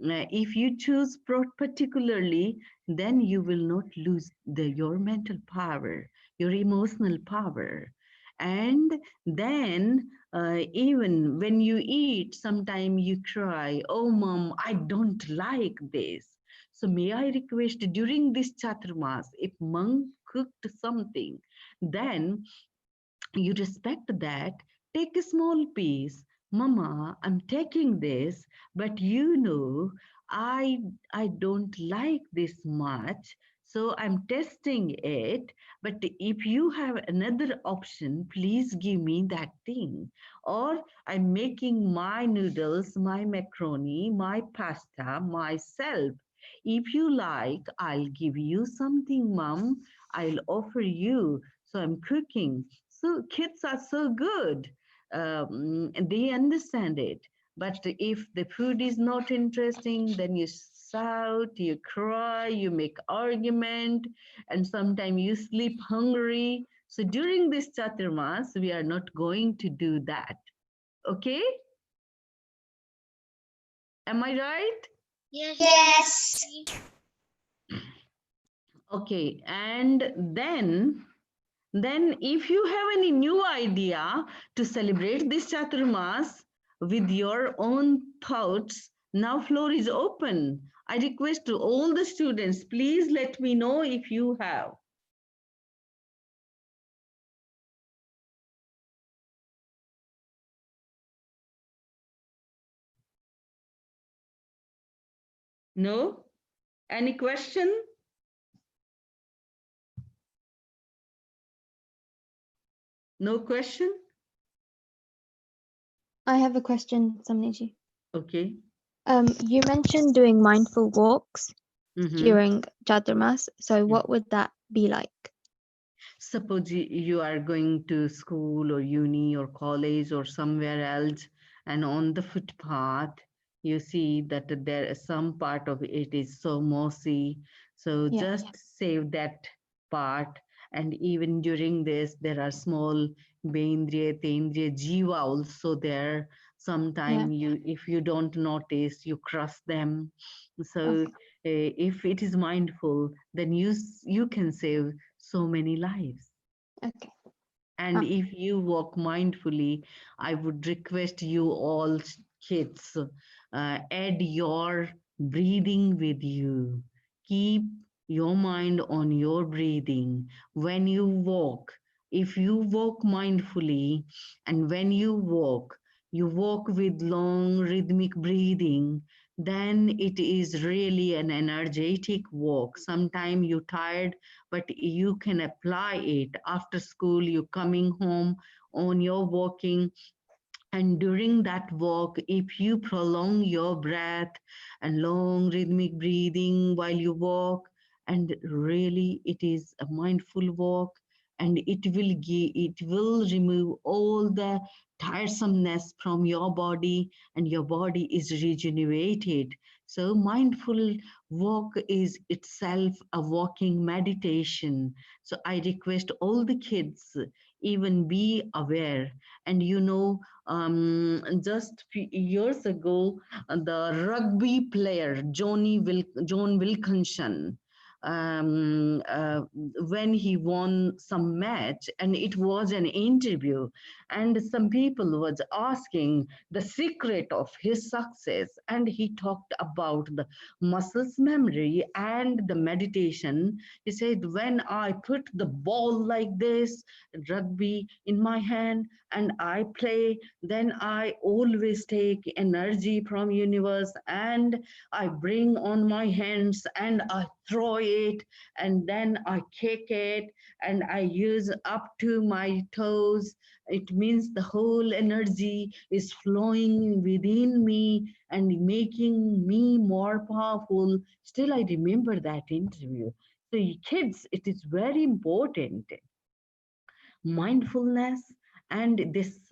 If you choose particularly, then you will not lose your mental power, your emotional power. And then even when you eat, sometimes you cry, oh mom, I don't like this. So may I request during this Chaturmas, if monk cooked something, then you respect that, take a small piece. Mama, I'm taking this, but you know, I don't like this much, so I'm testing it. But if you have another option, please give me that thing. Or I'm making my noodles, my macaroni, my pasta myself. If you like, I'll give you something, mom. I'll offer you. So I'm cooking. So kids are so good. They understand it. But if the food is not interesting, then you shout, you cry, you make argument, and sometimes you sleep hungry. So during this Chaturmas, we are not going to do that. Okay? Am I right? Yes. Okay, and then if you have any new idea to celebrate this Chaturmas with your own thoughts, now floor is open. I request to all the students, please let me know if you have. No? Any question? No question? I have a question, Samniji. Okay. You mentioned doing mindful walks Mm-hmm. during Chaturmas. So what would that be like? Suppose you are going to school or uni or college or somewhere else, and on the footpath, you see that there is some part of it is so mossy. So Yeah. just save that part. And even during this, there are small Bendriya, Tendriya, Jiva also there. Sometime if you don't notice, you cross them. So if it is mindful, then you can save so many lives. Okay. And if you walk mindfully, I would request you all kids, add your breathing with you. Keep your mind on your breathing. When you walk, if you walk mindfully, and when you walk with long rhythmic breathing, then it is really an energetic walk. Sometimes you're tired, but you can apply it after school. You coming home on your walking, and during that walk, if you prolong your breath and long rhythmic breathing while you walk, and really it is a mindful walk, and it will remove all the tiresomeness from your body, and your body is regenerated. So mindful walk is itself a walking meditation. So I request all the kids even be aware. And just few years ago, the rugby player John Wilkinson, when he won some match, and it was an interview, and some people was asking the secret of his success, and he talked about the muscles memory and the meditation. He said, when I put the ball like this, rugby in my hand, and I play, then I always take energy from universe, and I bring on my hands and I throw it, and then I kick it, and I use up to my toes. It means the whole energy is flowing within me and making me more powerful. Still, I remember that interview. So kids, it is very important, mindfulness. And this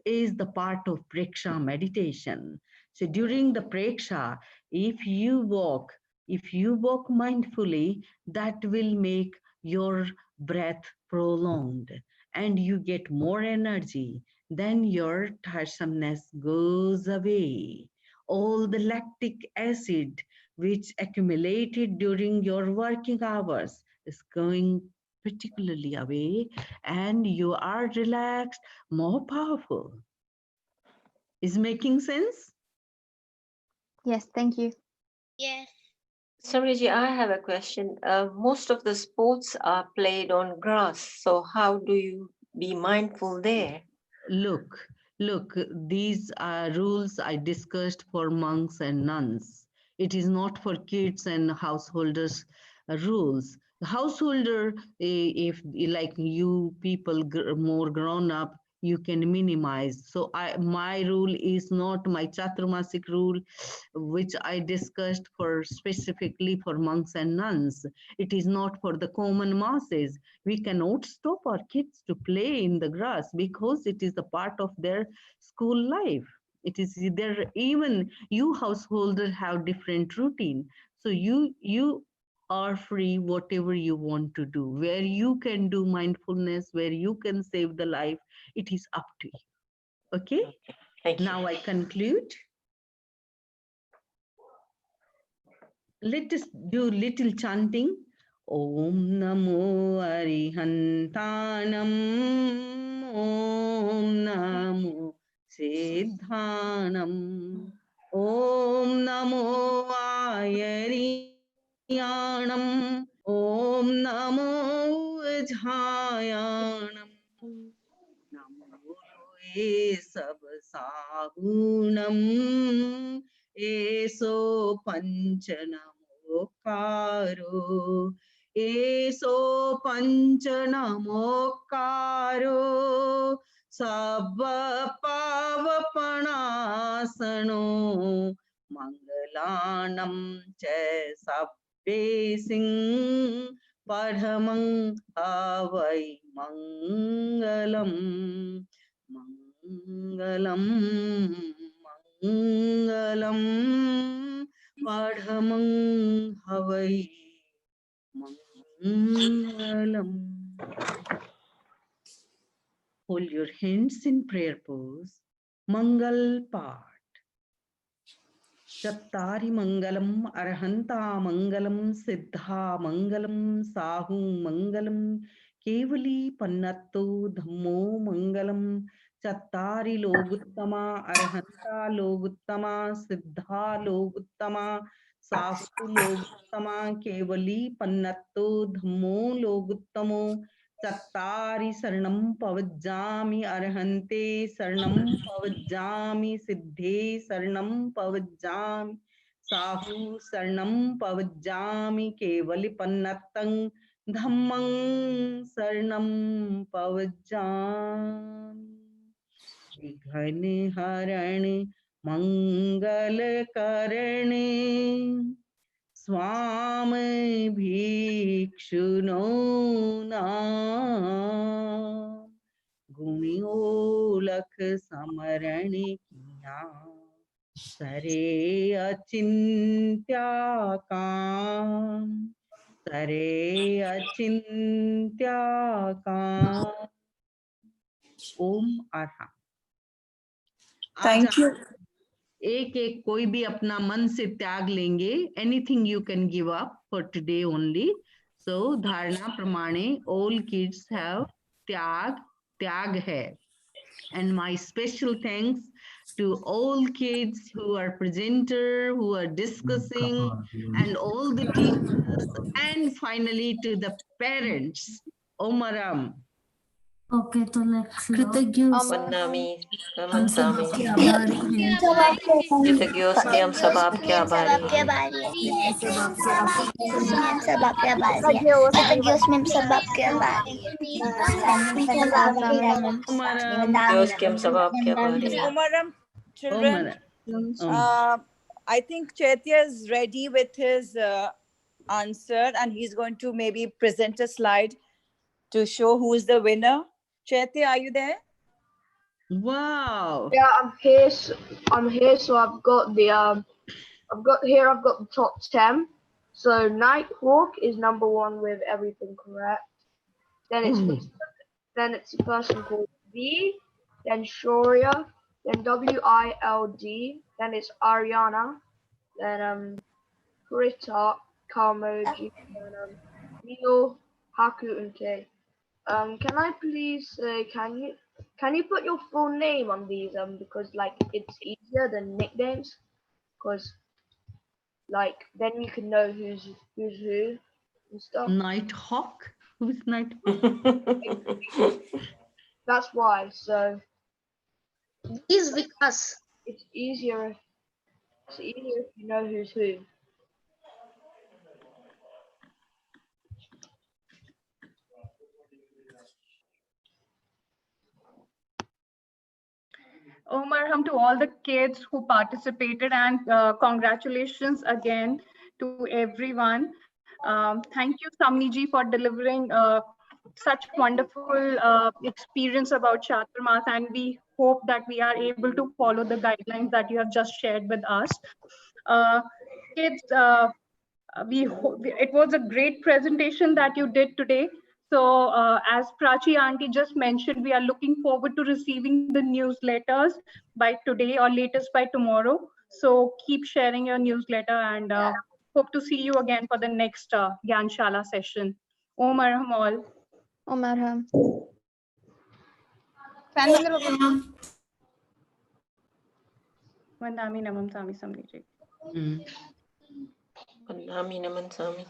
is the part of preksha meditation. So during the preksha, if you walk mindfully, that will make your breath prolonged, and you get more energy. Then your tiresomeness goes away. All the lactic acid which accumulated during your working hours is going particularly away, and you are relaxed, more powerful. Is making sense? Yes, thank you. Yes. Samriji, I have a question. Most of the sports are played on grass, so how do you be mindful there? Look, these are rules I discussed for monks and nuns. It is not for kids and householders rules. Householder, if like you people more grown up, you can minimize. So my rule is not my chaturmasik rule, which I discussed for specifically for monks and nuns. It is not for the common masses. We cannot stop our kids to play in the grass because it is a part of their school life. It is there. Even you householder have different routine, so you are free whatever you want to do. Where you can do mindfulness, where you can save the life, it is up to you. Okay. Thank you. Now I conclude. Let us do little chanting. Om Namo Arihantanam. Om Namo Siddhanam. Om Namo Ayariyanam. Om Namo Jhayanam. Namo Loe Sab Sahunam. एसो पंच नमोकारो एसो पंच नमोकारो सब पावपणासनो मंगलानं च सब्बेसिं परमं हवै मंगलम् मंगलम् मंगलम् परमं हवै मंगलम्. Hold your hands in prayer pose. Mangal part. चत्तारि मंगलम अरहंता मंगलम सिद्धा मंगलम साहु मंगलम केवली पन्नत्तो धम्मो मंगलम चत्तारि लोगुत्तमा अरहंता लोगुत्तमा सिद्धा लोगुत्तमा साहु लोगुत्तमा केवली पन्नत्तो धम्मो लोगुत्तमो चत्तारि शरणं पवज्जामि अरहन्ते शरणं पवज्जामि सिद्धे शरणं पवज्जामि साहु शरणं पवज्जामि केवलिपन्नतं धम्मं शरणं पवज्जामि. विघ्नहरण मंगलकरणे स्वामी भिक्षुनो नाम गुणियोलख समरण किया सरे अचिंत्या काम सरे अचिंत्या काम. ओम आर्हा. Thank you. एक एक कोई भी अपना मन से त्याग लेंगे. Anything you can give up for today only. So धारणा प्रमाणे ऑल किड्स हैव त्याग है. And my special thanks to all kids who are presenter, who are discussing, and all the teachers, and finally to the parents. Omaram. Okay तो कृतज्ञ वंदनामि हम नमन सब सामी. आपके आभारी हैं कृतज्ञोस्मि हम सब आपके आभारी हैं. सब आपके आभारी हम सब आपके आभारी हैं. कृतज्ञोस्मि हम सब आपके आभारी हैं. कृतज्ञोस्मि हम सब आपके आभारी हैं. Umaram, children. I think Chaitya is ready with his answer, and he's going to maybe present a slide to show who is the winner. Chaitya, are you there? Wow. Yeah, I'm here. So I've got the I've got the top 10. So Nighthawk is number 1 with everything correct. Then it's a person called V. Then Shoria. Then WILD. Then it's Ariana. Then Krita, Karmoji. Then Neil, Haku, and Kay. Can I please can you put your full name on these because like it's easier than nicknames, because like then you can know who's who and stuff. Nighthawk? Who's Nighthawk? That's why. So He's with us. it's easier if you know who's who. Omarham to all the kids who participated, and congratulations again to everyone. Thank you, Samni ji, for delivering such wonderful experience about Chaturmas, and we hope that we are able to follow the guidelines that you have just shared with us. Kids, it was a great presentation that you did today. So as Prachi auntie just mentioned, we are looking forward to receiving the newsletters by today or latest by tomorrow. So keep sharing your newsletter, and hope to see you again for the next Gyanshala session. Om Arham all. Om Arham. Vandami Namam Sami Samniji. वंदनामि Naman Sami.